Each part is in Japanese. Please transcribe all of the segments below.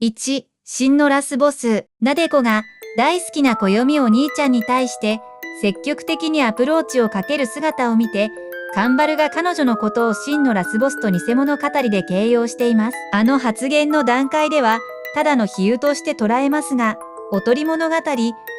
1、真のラスボス、なでこが大好きな暦お兄ちゃんに対して積極的にアプローチをかける姿を見て、カンバルが彼女のことを真のラスボスと偽物語りで形容しています。あの発言の段階では、ただの比喩として捉えますが、おとり物語、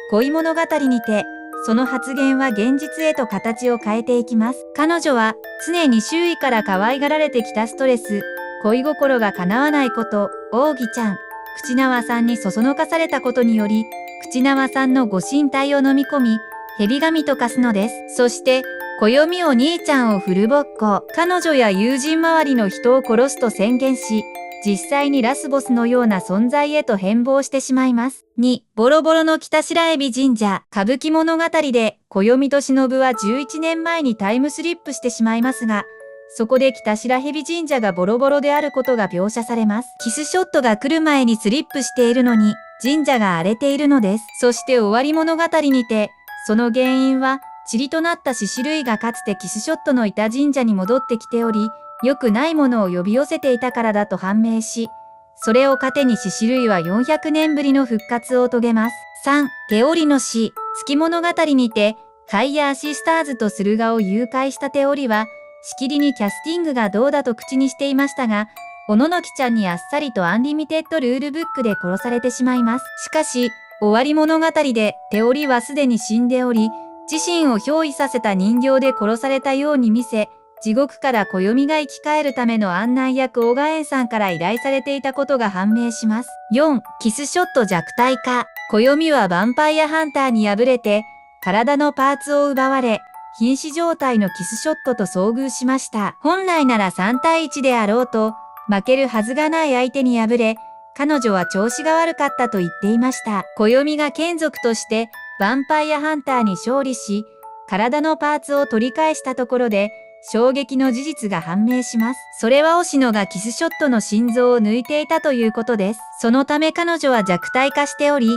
恋物語にて、その発言は現実へと形を変えていきます。彼女は常に周囲から可愛がられてきたストレス、恋心が叶わないこと、王義ちゃん、口縄さんにそそのかされたことにより、口縄さんのご神体を飲み込み、蛇神と化すのです。そして、暦お兄ちゃんをフルボッコ、彼女や友人周りの人を殺すと宣言し、実際にラスボスのような存在へと変貌してしまいます。2、ボロボロの北白蛇神社、歌舞伎物語で、暦と忍は11年前にタイムスリップしてしまいますが、そこで北白蛇神社がボロボロであることが描写されます。キスショットが来る前にスリップしているのに、神社が荒れているのです。そして終わり物語にて、その原因は、塵となった獅子類がかつてキスショットのいた神社に戻ってきており、良くないものを呼び寄せていたからだと判明し、それを糧に獅子類は400年ぶりの復活を遂げます。3、手織の死、月物語にて、カイヤーシスターズと駿河を誘拐した手織は、しきりにキャスティングがどうだと口にしていましたが、おののきちゃんにあっさりとアンリミテッドルールブックで殺されてしまいます。しかし、終わり物語で手織はすでに死んでおり、自身を憑依させた人形で殺されたように見せ、地獄から暦が生き返るための案内役オガエンさんから依頼されていたことが判明します。4、キスショット弱体化。暦はヴァンパイアハンターに敗れて、体のパーツを奪われ、瀕死状態のキスショットと遭遇しました。本来なら3対1であろうと、負けるはずがない相手に敗れ、彼女は調子が悪かったと言っていました。暦が眷属として、ヴァンパイアハンターに勝利し、体のパーツを取り返したところで、衝撃の事実が判明します。それはオシノがキスショットの心臓を抜いていたということです。そのため彼女は弱体化しており、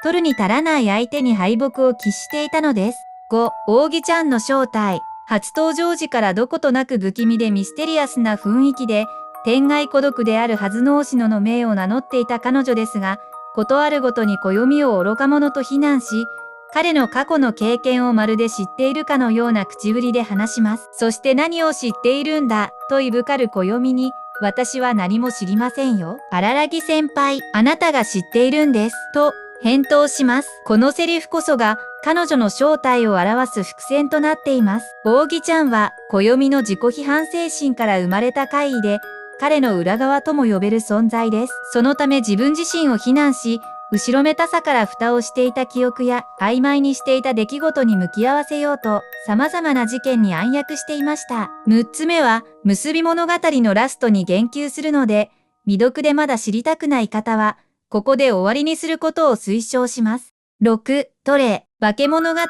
取るに足らない相手に敗北を喫していたのです。5、王義ちゃんの正体。初登場時からどことなく不気味でミステリアスな雰囲気で、天涯孤独であるはずのオシノの命を名乗っていた彼女ですが、ことあるごとに暦を愚か者と非難し、彼の過去の経験をまるで知っているかのような口ぶりで話します。そして何を知っているんだ、といぶかる暦に、私は何も知りませんよ。荒木先輩、あなたが知っているんです。と、返答します。このセリフこそが、彼女の正体を表す伏線となっています。王義ちゃんは、暦の自己批判精神から生まれた怪異で、彼の裏側とも呼べる存在です。そのため自分自身を非難し、後ろめたさから蓋をしていた記憶や曖昧にしていた出来事に向き合わせようと様々な事件に暗躍していました。6つ目は結び物語のラストに言及するので、未読でまだ知りたくない方は、ここで終わりにすることを推奨します。6、トレ、化け物語、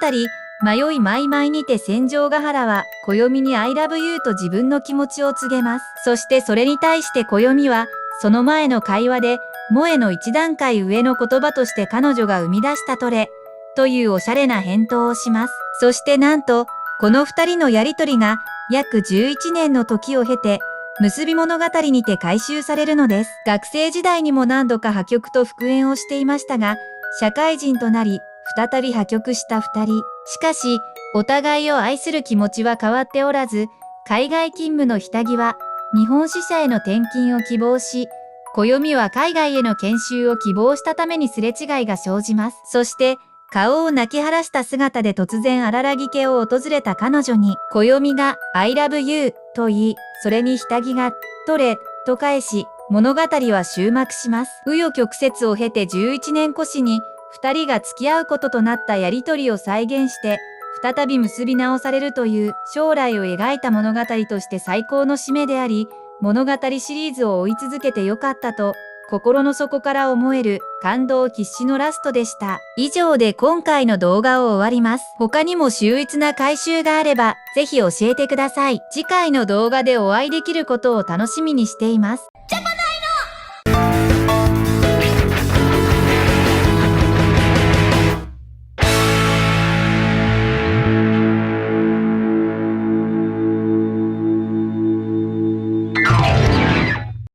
迷いマイマイにて戦場ヶ原は、暦に I love you と自分の気持ちを告げます。そしてそれに対して暦は、その前の会話で、萌えの一段階上の言葉として彼女が生み出したトレ、というおしゃれな返答をします。そしてなんと、この二人のやりとりが、約11年の時を経て、結び物語にて回収されるのです。学生時代にも何度か破局と復縁をしていましたが、社会人となり、再び破局した二人。しかし、お互いを愛する気持ちは変わっておらず、海外勤務の下着は、日本支社への転勤を希望し、暦は海外への研修を希望したためにすれ違いが生じます。そして、顔を泣き晴らした姿で突然荒木家を訪れた彼女に、暦が I love you と言い、それに下着がトレと返し、物語は終幕します。紆余曲折を経て11年越しに、二人が付き合うこととなったやりとりを再現して、再び結び直されるという将来を描いた物語として最高の締めであり、物語シリーズを追い続けてよかったと、心の底から思える感動必至のラストでした。以上で今回の動画を終わります。他にも秀逸な回収があれば、ぜひ教えてください。次回の動画でお会いできることを楽しみにしています。